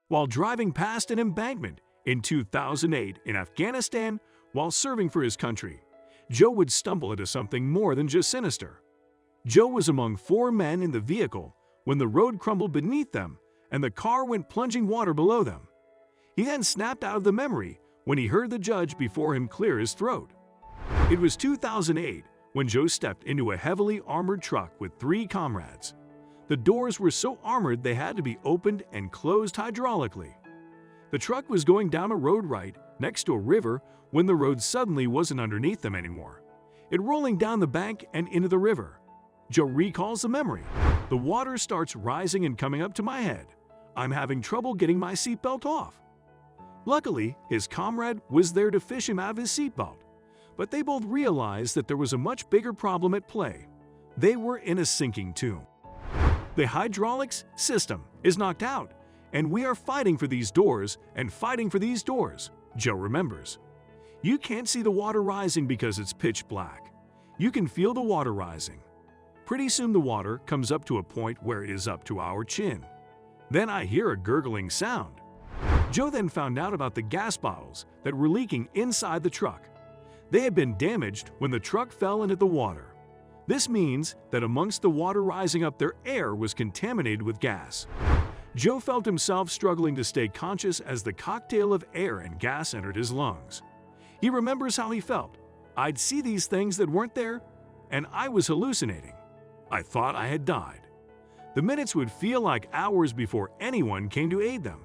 while driving past an embankment in 2008 in Afghanistan while serving for his country. Joe would stumble into something more than just sinister. Joe was among 4 men in the vehicle when the road crumbled beneath them and the car went plunging water below them. He then snapped out of the memory when he heard the judge before him clear his throat. It was 2008 when Joe stepped into a heavily armored truck with 3 comrades. The doors were so armored they had to be opened and closed hydraulically. The truck was going down a road right next to a river when the road suddenly wasn't underneath them anymore. It rolling down the bank and into the river. Joe recalls the memory. The water starts rising and coming up to my head. I'm having trouble getting my seatbelt off. Luckily, his comrade was there to fish him out of his seatbelt, but they both realized that there was a much bigger problem at play. They were in a sinking tomb. The hydraulics system is knocked out, and we are fighting for these doors and fighting for these doors, Joe remembers. You can't see the water rising because it's pitch black. You can feel the water rising. Pretty soon the water comes up to a point where it is up to our chin. Then I hear a gurgling sound. Joe then found out about the gas bottles that were leaking inside the truck. They had been damaged when the truck fell into the water. This means that amongst the water rising up, their air was contaminated with gas. Joe felt himself struggling to stay conscious as the cocktail of air and gas entered his lungs. He remembers how he felt. I'd see these things that weren't there, and I was hallucinating. I thought I had died. The minutes would feel like hours before anyone came to aid them.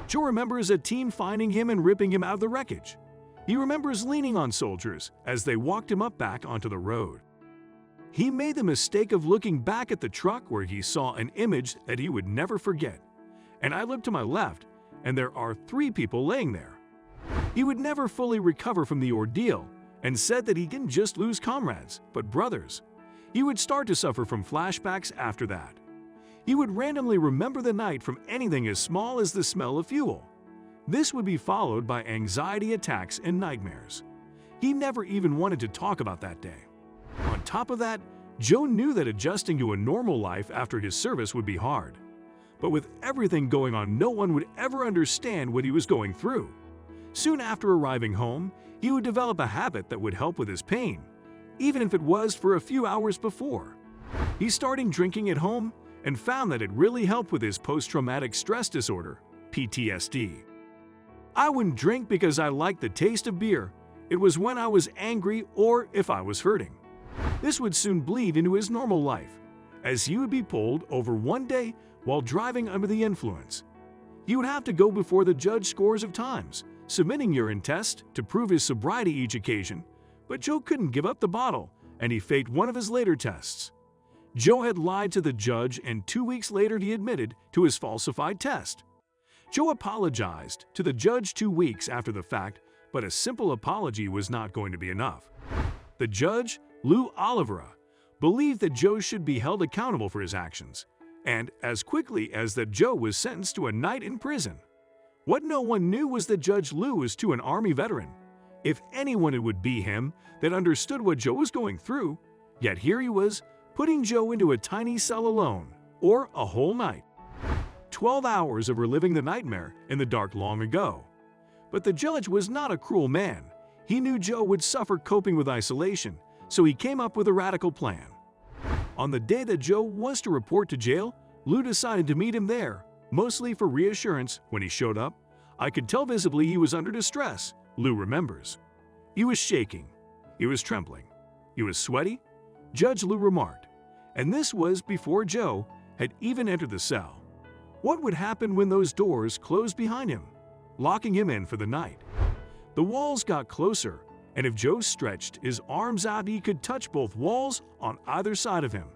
Joe remembers a team finding him and ripping him out of the wreckage. He remembers leaning on soldiers as they walked him up back onto the road. He made the mistake of looking back at the truck where he saw an image that he would never forget. And I looked to my left, and there are 3 people laying there. He would never fully recover from the ordeal and said that he didn't just lose comrades, but brothers. He would start to suffer from flashbacks after that. He would randomly remember the night from anything as small as the smell of fuel. This would be followed by anxiety attacks and nightmares. He never even wanted to talk about that day. On top of that, Joe knew that adjusting to a normal life after his service would be hard. But with everything going on, no one would ever understand what he was going through. Soon after arriving home, he would develop a habit that would help with his pain, even if it was for a few hours before. He started drinking at home and found that it really helped with his post-traumatic stress disorder, PTSD. I wouldn't drink because I liked the taste of beer. It was when I was angry or if I was hurting. This would soon bleed into his normal life, as he would be pulled over one day while driving under the influence. He would have to go before the judge scores of times, submitting urine tests to prove his sobriety each occasion, but Joe couldn't give up the bottle, and he faked one of his later tests. Joe had lied to the judge, and 2 weeks later he admitted to his falsified test. Joe apologized to the judge 2 weeks after the fact, but a simple apology was not going to be enough. The judge, Lou Oliveira, believed that Joe should be held accountable for his actions, and as quickly as that Joe was sentenced to a night in prison. What no one knew was that Judge Lou was an Army veteran. If anyone, it would be him that understood what Joe was going through, yet here he was, putting Joe into a tiny cell alone, or a whole night. 12 hours of reliving the nightmare in the dark long ago. But the judge was not a cruel man. He knew Joe would suffer coping with isolation, so he came up with a radical plan. On the day that Joe was to report to jail, Lou decided to meet him there, mostly for reassurance. When he showed up, I could tell visibly he was under distress, Lou remembers. He was shaking. He was trembling. He was sweaty, Judge Lou remarked, and this was before Joe had even entered the cell. What would happen when those doors closed behind him, locking him in for the night? The walls got closer, and if Joe stretched his arms out, he could touch both walls on either side of him.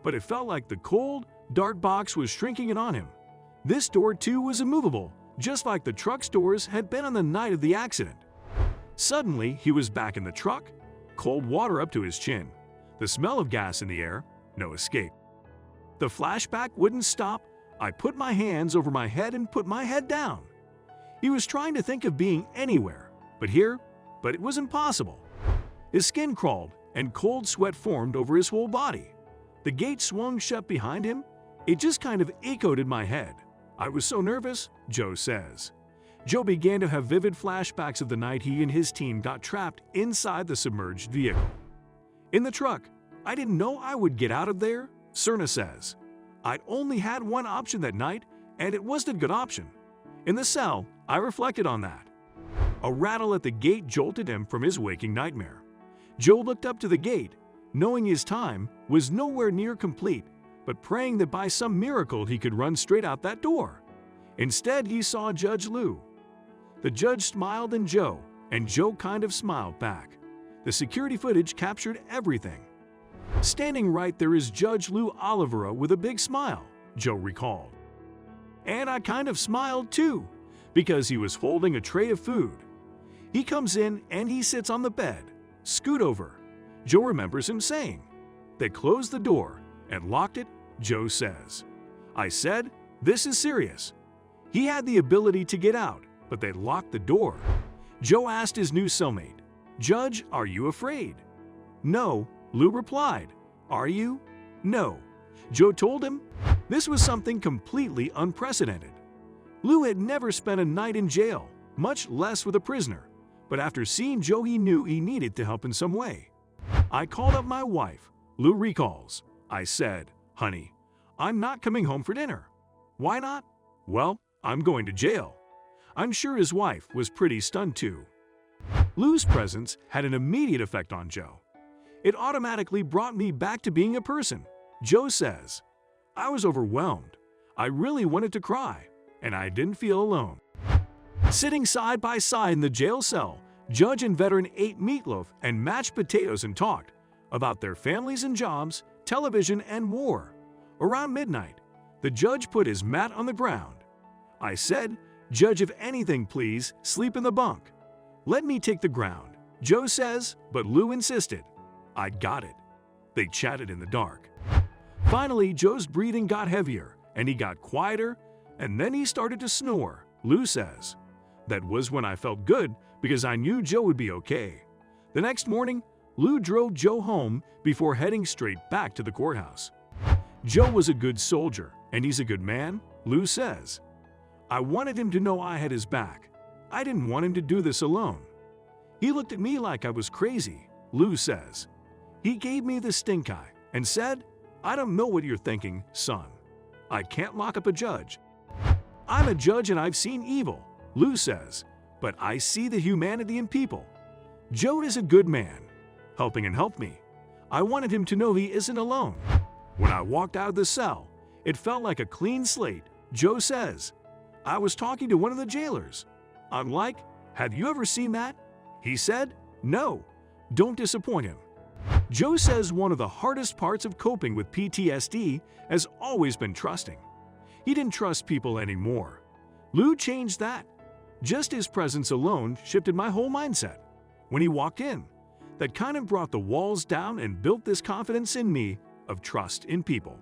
But it felt like the cold, dark box was shrinking in on him. This door, too, was immovable, just like the truck's doors had been on the night of the accident. Suddenly, he was back in the truck, cold water up to his chin, the smell of gas in the air, no escape. The flashback wouldn't stop. I put my hands over my head and put my head down. He was trying to think of being anywhere, but it was impossible. His skin crawled, and cold sweat formed over his whole body. The gate swung shut behind him. It just kind of echoed in my head. I was so nervous, Joe says. Joe began to have vivid flashbacks of the night he and his team got trapped inside the submerged vehicle. In the truck, I didn't know I would get out of there, Cerna says. I'd only had one option that night, and it wasn't a good option. In the cell, I reflected on that. A rattle at the gate jolted him from his waking nightmare. Joe looked up to the gate, knowing his time was nowhere near complete, but praying that by some miracle he could run straight out that door. Instead, he saw Judge Lou. The judge smiled at Joe, and Joe kind of smiled back. The security footage captured everything. Standing right there is Judge Lou Olivera with a big smile, Joe recalled. And I kind of smiled too, because he was holding a tray of food. He comes in and he sits on the bed. Scoot over. Joe remembers him saying. They closed the door and locked it, Joe says. I said, this is serious. He had the ability to get out, but they locked the door. Joe asked his new cellmate, Judge, are you afraid? No, Lou replied. Are you? No. Joe told him. This was something completely unprecedented. Lou had never spent a night in jail, much less with a prisoner, but after seeing Joe he knew he needed to help in some way. I called up my wife, Lou recalls. I said, honey, I'm not coming home for dinner. Why not? Well, I'm going to jail. I'm sure his wife was pretty stunned too. Lou's presence had an immediate effect on Joe. It automatically brought me back to being a person, Joe says. I was overwhelmed. I really wanted to cry, and I didn't feel alone. Sitting side by side in the jail cell, Judge and veteran ate meatloaf and mashed potatoes and talked about their families and jobs, television, and war. Around midnight, the judge put his mat on the ground. I said, Judge, if anything, please sleep in the bunk. Let me take the ground, Joe says, but Lou insisted. I got it. They chatted in the dark. Finally, Joe's breathing got heavier, and he got quieter, and then he started to snore, Lou says. That was when I felt good because I knew Joe would be okay. The next morning, Lou drove Joe home before heading straight back to the courthouse. Joe was a good soldier, and he's a good man, Lou says. I wanted him to know I had his back. I didn't want him to do this alone. He looked at me like I was crazy, Lou says. He gave me the stink eye and said, I don't know what you're thinking, son. I can't lock up a judge. I'm a judge and I've seen evil, Lou says, but I see the humanity in people. Joe is a good man, helping and helped me. I wanted him to know he isn't alone. When I walked out of the cell, it felt like a clean slate, Joe says. I was talking to one of the jailers. I'm like, have you ever seen that? He said, no, don't disappoint him. Joe says one of the hardest parts of coping with PTSD has always been trusting. He didn't trust people anymore. Lou changed that. Just his presence alone shifted my whole mindset. When he walked in, that kind of brought the walls down and built this confidence in me of trust in people.